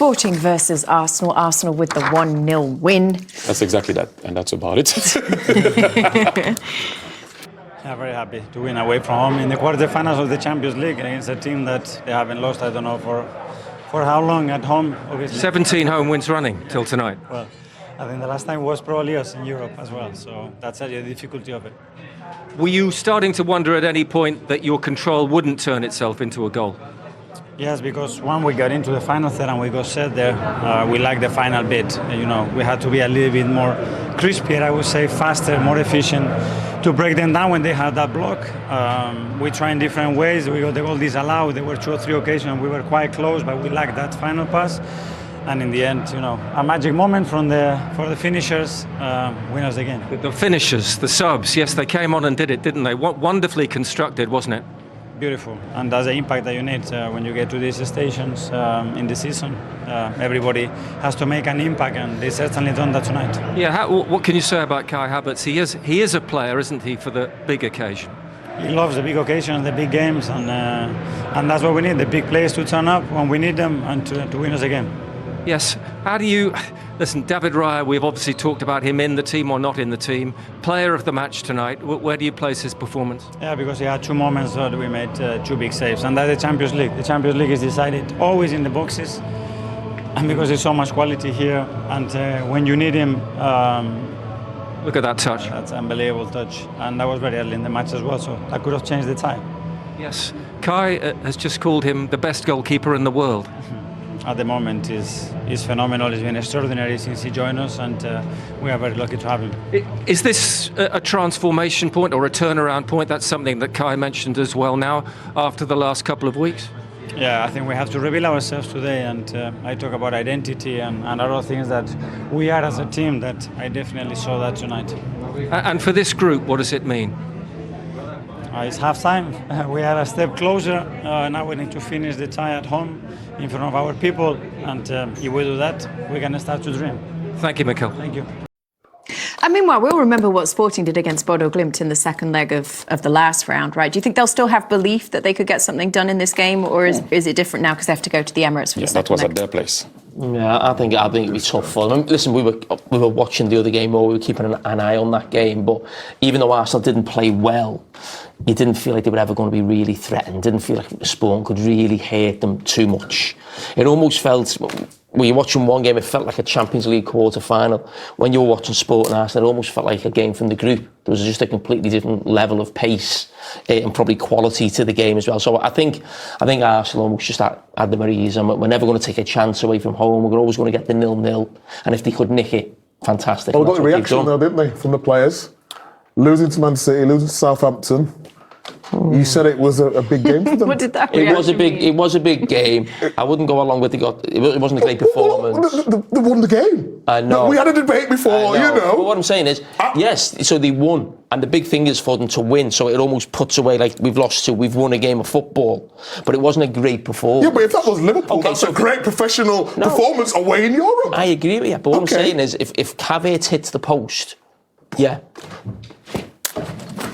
Sporting versus Arsenal. Arsenal with the 1-0 win. That's exactly that, and that's about it. Yeah, very happy to win away from home in the quarterfinals of the Champions League against a team that they haven't lost, I don't know, for how long at home, obviously. 17 home wins running till tonight. Well, I think the last time was probably us in Europe as well, so that's the difficulty of it. Were you starting to wonder at any point that your control wouldn't turn itself into a goal? Yes, because when we got into the final third and we got set there, we lacked the final bit. You know, we had to be a little bit more crispier, I would say, faster, more efficient to break them down when they had that block. We tried in different ways. We got the goal disallowed. There were 2 or 3 occasions we were quite close, but we lacked that final pass. And in the end, you know, a magic moment for the finishers, win us again. The finishers, the subs, yes, they came on and did it, didn't they? Wonderfully constructed, wasn't it? Beautiful, and that's the impact that you need when you get to these stations in the season. Everybody has to make an impact, and they certainly done that tonight. Yeah, what can you say about Kai Havertz? He is a player, isn't he, for the big occasion? He loves the big occasions, the big games, and that's what we need, the big players to turn up when we need them and to win us again. Yes. How do you... Listen, David Raya, we've obviously talked about him in the team or not in the team. Player of the match tonight, where do you place his performance? Yeah, because he had 2 moments that we made 2 big saves, and that's the Champions League. The Champions League is decided always in the boxes, and because there's so much quality here, and when you need him... Look at that touch. That's an unbelievable touch, and that was very early in the match as well, so that could have changed the tie. Yes. Kai has just called him the best goalkeeper in the world. At the moment is phenomenal. He's been extraordinary since he joined us, and we are very lucky to have him. Is this a transformation point or a turnaround point? That's something that Kai mentioned as well now after the last couple of weeks. Yeah, I think we have to reveal ourselves today, and I talk about identity and other things that we are as a team, that I definitely saw that tonight. And for this group, what does it mean? It's half-time. We are a step closer. Now we need to finish the tie at home in front of our people, and if we do that, we're going to start to dream. Thank you, Mikel. Thank you. And meanwhile, we'll remember what Sporting did against Bodo Glimt in the second leg of the last round, right? Do you think they'll still have belief that they could get something done in this game, or is it different now because they have to go to the Emirates for the second that was leg? at their place. Yeah, I think it'd be tough for them. Listen, we were watching the other game, or we were keeping an eye on that game. But even though Arsenal didn't play well, you didn't feel like they were ever going to be really threatened. Didn't feel like Spawn could really hurt them too much. It almost felt, when you're watching one game, it felt like a Champions League quarter-final. When you were watching Sport and Arsenal, it almost felt like a game from the group. There was just a completely different level of pace and probably quality to the game as well. So I think Arsenal almost just had them at ease, and we're never going to take a chance away from home. We're always going to get the 0-0, and if they could nick it, fantastic. Well, we got the reaction though, didn't they, from the players? Losing to Man City, losing to Southampton. You said it was a big game for them. What did that It was a big. mean? It was a big game. I wouldn't go along with it wasn't a great performance. They won the game. I know. We had a debate before, you know. But what I'm saying is, yes, so they won, and the big thing is for them to win. So it almost puts away like we've won a game of football, but it wasn't a great performance. Yeah, but if that was Liverpool, Okay, that's so a great professional performance away in Europe. I agree with you, but what I'm saying is, if Havertz hits the post, yeah.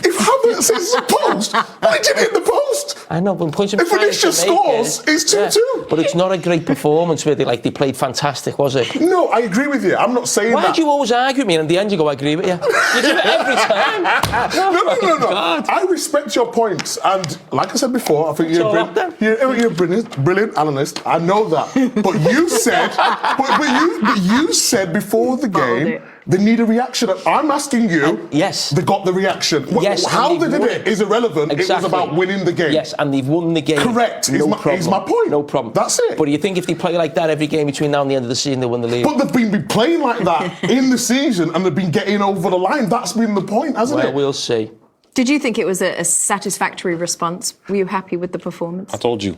If Havertz hits the post, why did he hit the post? I know, but If Vinicius scores, it's 2-2. But it's not a great performance where they played fantastic, was it? No, I agree with you. I'm not saying Why that. do you always argue with me and in the end you go, I agree with you? You do it every time. No. God. I respect your points, and like I said before, I think you're a brilliant analyst. I know that. But you said, but you said before the game, they need a reaction. I'm asking you. Yes. They got the reaction. Yes. How they did it is irrelevant. Exactly. It was about winning the game. Yes, and they've won the game. Correct. No problem. Is my point. No problem. That's it. But do you think if they play like that every game between now and the end of the season, they'll win the league? But they've been playing like that in the season, and they've been getting over the line. That's been the point, hasn't it? Well, we'll see. Did you think it was a satisfactory response? Were you happy with the performance? I told you,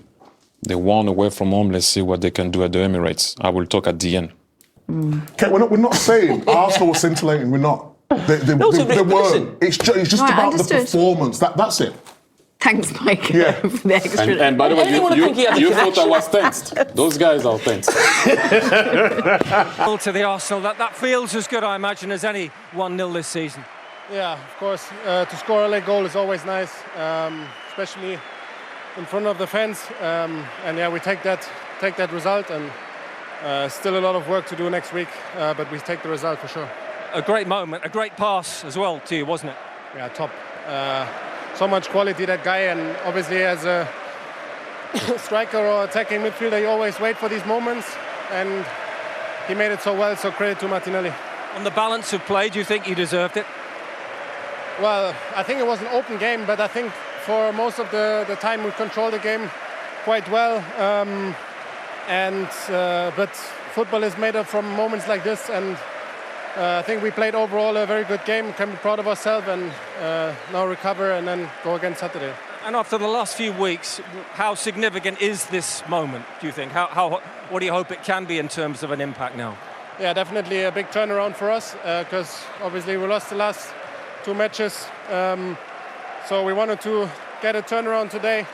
they won away from home. Let's see what they can do at the Emirates. I will talk at the end. Okay, we're not saying Arsenal was scintillating. We're not. They weren't. It's just about the performance. That's it. Thanks, Mike, Yeah. for the extra. And by the way, you thought I was tensed. Those guys are tensed. To the Arsenal, that feels as good, I imagine, as any 1-0 this season. Yeah, of course. To score a late goal is always nice, especially in front of the fans. And yeah, we take that result, and Still a lot of work to do next week, but we take the result for sure. A great moment, a great pass as well to you, wasn't it? Yeah, top. So much quality, that guy, and obviously as a striker or attacking midfielder, you always wait for these moments, and he made it so well, so credit to Martinelli. On the balance of play, do you think you deserved it? Well, I think it was an open game, but I think for most of the time we controlled the game quite well. But football is made up from moments like this, and I think we played overall a very good game, can be proud of ourselves, and now recover and then go again Saturday. And after the last few weeks, how significant is this moment, do you think? What do you hope it can be in terms of an impact now? Yeah, definitely a big turnaround for us, because obviously we lost the last 2 matches. So we wanted to get a turnaround today,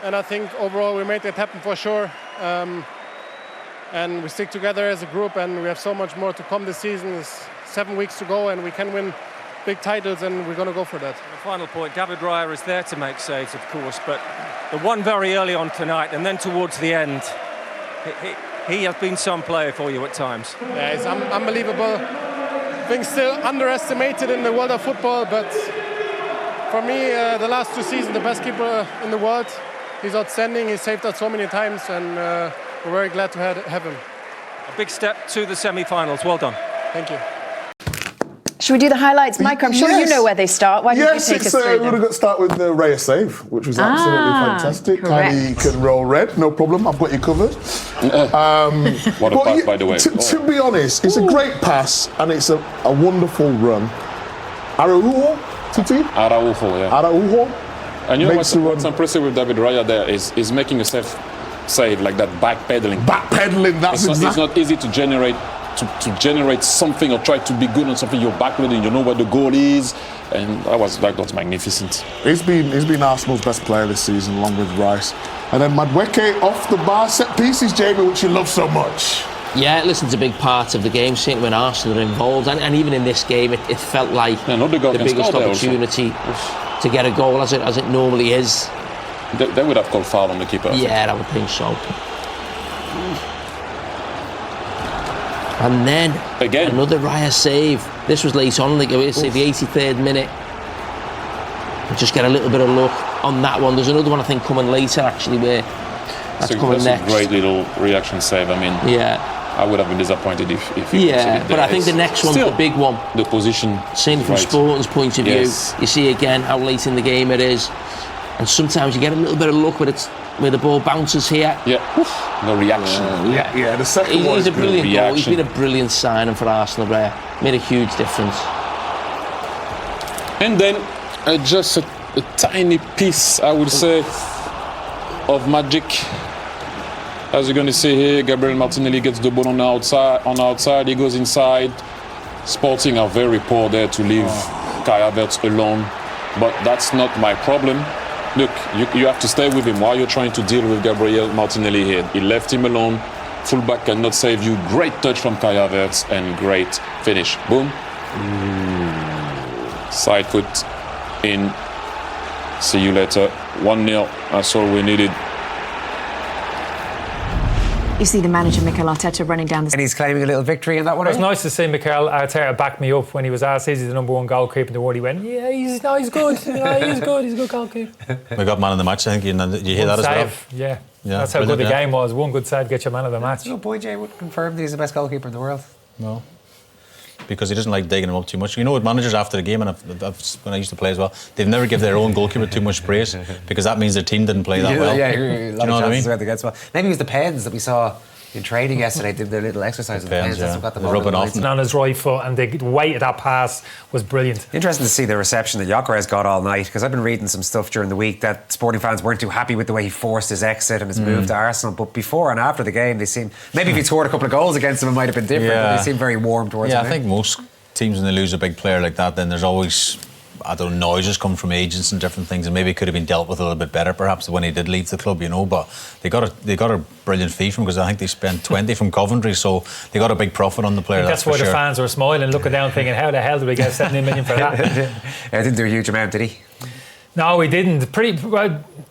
and I think overall we made it happen for sure. And we stick together as a group, and we have so much more to come this season. There's 7 weeks to go, and we can win big titles, and we're going to go for that. The final point, David Raya is there to make saves, of course, but the one very early on tonight and then towards the end, he has been some player for you at times. Yeah, he's unbelievable. I think still underestimated in the world of football, but for me, the last 2 seasons, the best keeper in the world. He's outstanding, he saved us so many times, and we're very glad to have him. A big step to the semi-finals, well done. Thank you. Should we do the highlights, Mike? I'm sure you know where they start. Why don't you take us through we're them? going to start with the Raya save, which was absolutely fantastic. Kylie can roll red, no problem. I've got you covered. What a pass, by the way. To be honest, it's a great pass and it's a wonderful run. Araujo, Titi? Araujo, yeah. Araujo. And you know what's impressive with David Raya there is making a save like that, backpedaling. Backpedaling, that's exactly. It's not easy to generate something or try to be good on something. You're backpedaling, you know where the goal is, and that was magnificent. He's been Arsenal's best player this season, along with Rice. And then Madueke off the bar, set pieces, Jamie, which you love so much. Yeah, listen, it's a big part of the game, certainly when Arsenal are involved, and even in this game, it felt like the biggest opportunity to get a goal, as it normally is. They would have called foul on the keeper. Yeah, I would think so. And then again another Raya save. This was late on, like I say, the 83rd minute. Just get a little bit of luck on that one. There's another one I think coming later, actually, where that's coming next. A great little reaction save. I mean, I would have been disappointed if he but I think the next one's the big one. The position. Same from Sporting's point of view. You see again how late in the game it is, and sometimes you get a little bit of luck where the ball bounces here. The reaction. The second one. He's a brilliant goal. He's been a brilliant signing for Arsenal there. Made a huge difference. And then just a tiny piece, I would say, of magic. As you're going to see here, Gabriel Martinelli gets the ball on the outside. He goes inside. Sporting are very poor there to leave Kai Havertz alone. But that's not my problem. Look, you have to stay with him while you're trying to deal with Gabriel Martinelli here. He left him alone. Fullback cannot save you. Great touch from Kai Havertz and great finish. Boom. Side foot in. See you later. 1-0. That's all we needed. You see the manager, Mikel Arteta, running down the... And he's claiming a little victory in that one. It was nice to see Mikel Arteta back me up when he was asked, is he the number one goalkeeper in the world? He went, he's good. He's a good goalkeeper. We got man of the match, I think. You hear that as well? Yeah. That's how good the game was. One good save gets your man of the match. No boy, Jay would confirm that he's the best goalkeeper in the world. No. Because he doesn't like digging him up too much. You know, with managers after the game, and when I used to play as well, they've never give their own goalkeeper too much praise because that means their team didn't play that well. Yeah, a lot of chances went against well. Maybe it was the pens that we saw in training yesterday, did their little exercise with the pens. Got them rubbing off on his right foot, and the weight of that pass was brilliant. Interesting to see the reception that Gyökeres got all night, because I've been reading some stuff during the week that Sporting fans weren't too happy with the way he forced his exit and his move to Arsenal. But before and after the game, they seemed, maybe if he'd scored a couple of goals against them, it might have been different. But they seemed very warm towards him. Yeah, I think most teams, when they lose a big player like that, then there's always, noises come from agents and different things, and maybe it could have been dealt with a little bit better perhaps when he did leave the club, but they got a brilliant fee from him, because I think they spent 20 from Coventry, so they got a big profit on the player. That's why the fans were smiling, looking down thinking, how the hell did we get 70 million for that? I didn't do a huge amount, did he? No, we didn't. Pretty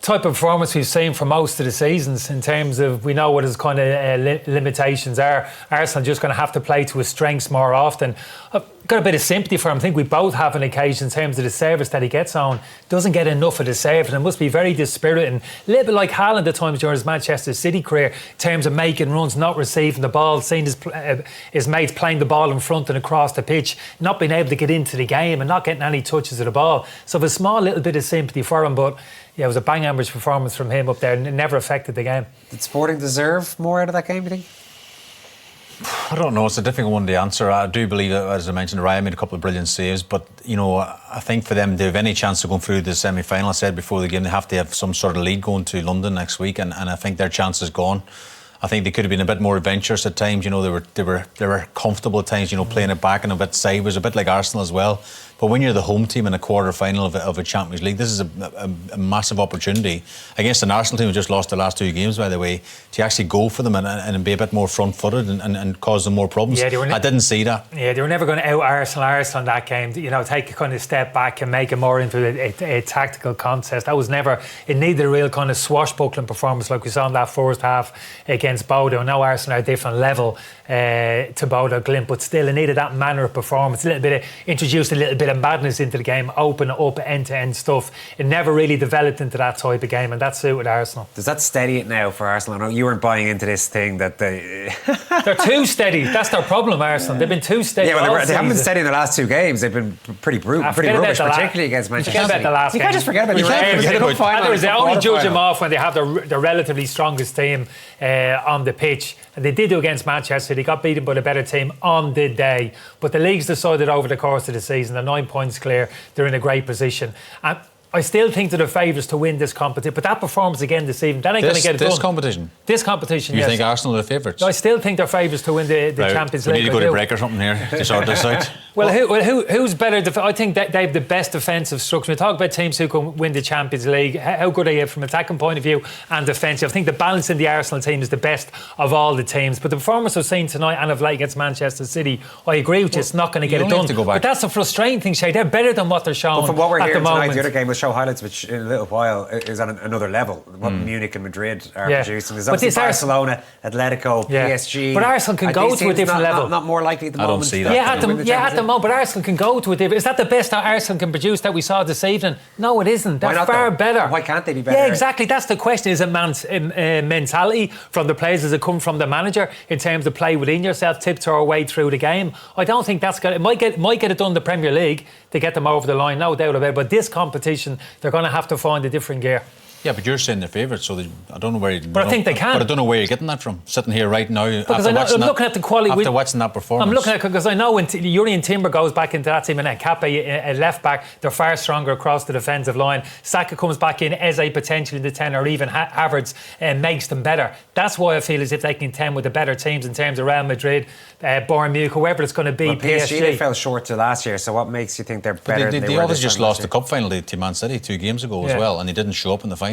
type of performance we've seen for most of the seasons in terms of we know what his kind of limitations are. Arsenal just going to have to play to his strengths more often. I've got a bit of sympathy for him. I think we both have an occasion in terms of the service that he gets on. Doesn't get enough of the serve, and it must be very dispiriting. A little bit like Haaland at times during his Manchester City career in terms of making runs, not receiving the ball, seeing his mates playing the ball in front and across the pitch, not being able to get into the game and not getting any touches of the ball. So a small little bit of sympathy for him, but yeah, it was a bang average performance from him up there and it never affected the game. Did Sporting deserve more out of that game, do you think? I don't know, it's a difficult one to answer. I do believe that, as I mentioned, Raya made a couple of brilliant saves, but you know, I think for them to have any chance of going through the semi-final, I said before the game, they have to have some sort of lead going to London next week, and I think their chance is gone. I think they could have been a bit more adventurous at times. You know, they were comfortable at times. You know, playing it back and a bit sideways, a bit like Arsenal as well. But when you're the home team in a quarter final of a Champions League, this is a massive opportunity against an Arsenal team who just lost the last 2 games, by the way, to actually go for them and be a bit more front-footed and cause them more problems. Yeah, I didn't see that. Yeah, they were never going to out Arsenal in that game. You know, take a kind of step back and make it more into a tactical contest. That was never. It needed a real kind of swashbuckling performance like we saw in that first half against Bodo. I know Arsenal are a different level to Bodo Glimt, but still it needed that manner of performance. Introduced a little bit of madness into the game, open up end-to-end stuff. It never really developed into that type of game, and that suited Arsenal. Does that steady it now for Arsenal? I know you weren't buying into this thing that they... They're too steady. That's their problem, Arsenal. They've been too steady. Yeah, well, they haven't been steady in the last 2 games. They've been pretty brutal, pretty rubbish, particularly against Manchester City. Forget about the last game. You can't just forget about the They only judge them off when they have the relatively strongest team on the pitch. And they did do against Manchester. They got beaten by the better team on the day. But the league's decided over the course of the season. They're 9 points clear. They're in a great position. And I still think they're the favourites to win this competition. But that performance again this evening, that ain't going to get it done. This competition, You yes. think Arsenal are the favourites? I still think they're favourites to win the Champions League. We need to go to break or something here to sort this out. Who's better? I think that they have the best defensive structure. We talk about teams who can win the Champions League. How good are you from an attacking point of view and defensive? I think the balance in the Arsenal team is the best of all the teams. But the performance I've seen tonight and of late against Manchester City, I agree with you. It's not going to get it done. But that's the frustrating thing, Shay. They're better than what they're showing. But from what we're at hearing the tonight, moment. the other game will show highlights, which in a little while is on another level. What Munich and Madrid are producing. There's obviously Barcelona, Atletico, PSG. But Arsenal can go to a different level. Not more likely at the moment. I don't see that. At the moment, but Arsenal can go to a different. Is that the best that Arsenal can produce that we saw this evening? No, it isn't. They're far better. Why can't they be better? Yeah, exactly. That's the question. Is it mentality from the players? Does it come from the manager in terms of play within yourself, tiptoe our way through the game? I don't think that's going to... It might get it done in the Premier League to get them over the line, no doubt about it. But this competition, they're going to have to find a different gear. Yeah, but you're saying they're favourites, so I don't know where. But I think they can. But I don't know where you're getting that from. Sitting here right now, because I'm looking at the quality. After watching that performance, I'm looking at because I know when Jurrien Timber goes back into that team and Kape a left back, they're far stronger across the defensive line. Saka comes back in as a potential in the 10, or even Havertz makes them better. That's why I feel as if they can contend with the better teams in terms of Real Madrid, Bayern Munich, whoever it's going to be. Well, PSG they fell short to last year. So what makes you think they're better? They obviously just lost the cup final to Man City 2 games ago as well, and they didn't show up in the final.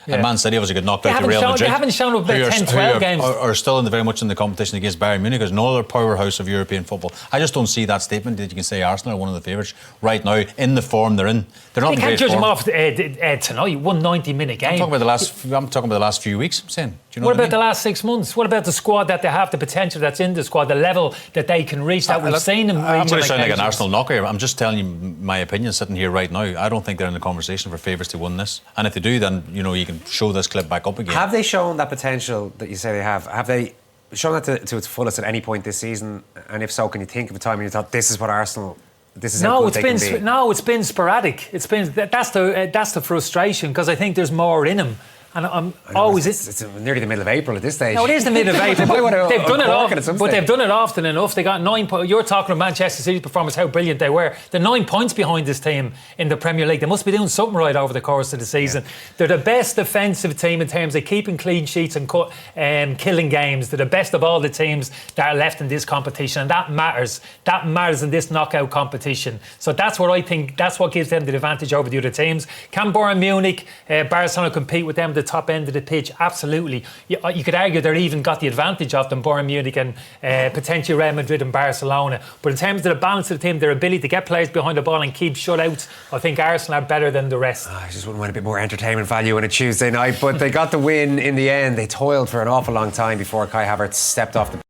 Yeah. And Man City obviously got knocked out to Real Madrid. They haven't shown up about 10-12 games. Are still very much in the competition against Bayern Munich as another powerhouse of European football. I just don't see that statement that you can say Arsenal are one of the favourites right now in the form they're in. They're not in great form. You can't judge them off tonight. 190-minute game. I'm talking about the last few weeks. I'm saying. Do you know what about the last 6 months? What about the squad that they have, the potential that's in the squad, the level that they can reach that we've seen them reach? I'm going to sound like an Arsenal knocker here. I'm just telling you my opinion sitting here right now. I don't think they're in the conversation for favourites to win this. And if they do, then you can show this clip back up again. Have they shown that potential that you say they have? Have they shown that to its fullest at any point this season? And if so, can you think of a time when you thought this is what Arsenal? This is how good they can be? No, it's been sporadic. That's the frustration, because I think there's more in them. And I'm always... It's nearly the middle of April at this stage. No, it is the middle of April. They've done it often, but they've done it often enough. They got 9 points. You're talking about Manchester City's performance, how brilliant they were. They're 9 points behind this team in the Premier League. They must be doing something right over the course of the season. Yeah. They're the best defensive team in terms of keeping clean sheets and killing games. They're the best of all the teams that are left in this competition, and that matters. That matters in this knockout competition. So that's what I think. That's what gives them the advantage over the other teams. Can Bayern Munich, Barcelona compete with them? the top end of the pitch, absolutely. You could argue they're even got the advantage of them, Bayern Munich and potentially Real Madrid and Barcelona. But in terms of the balance of the team, their ability to get players behind the ball and keep shutouts, I think Arsenal are better than the rest. I just wouldn't want a bit more entertainment value on a Tuesday night, but they got the win in the end. They toiled for an awful long time before Kai Havertz stepped off the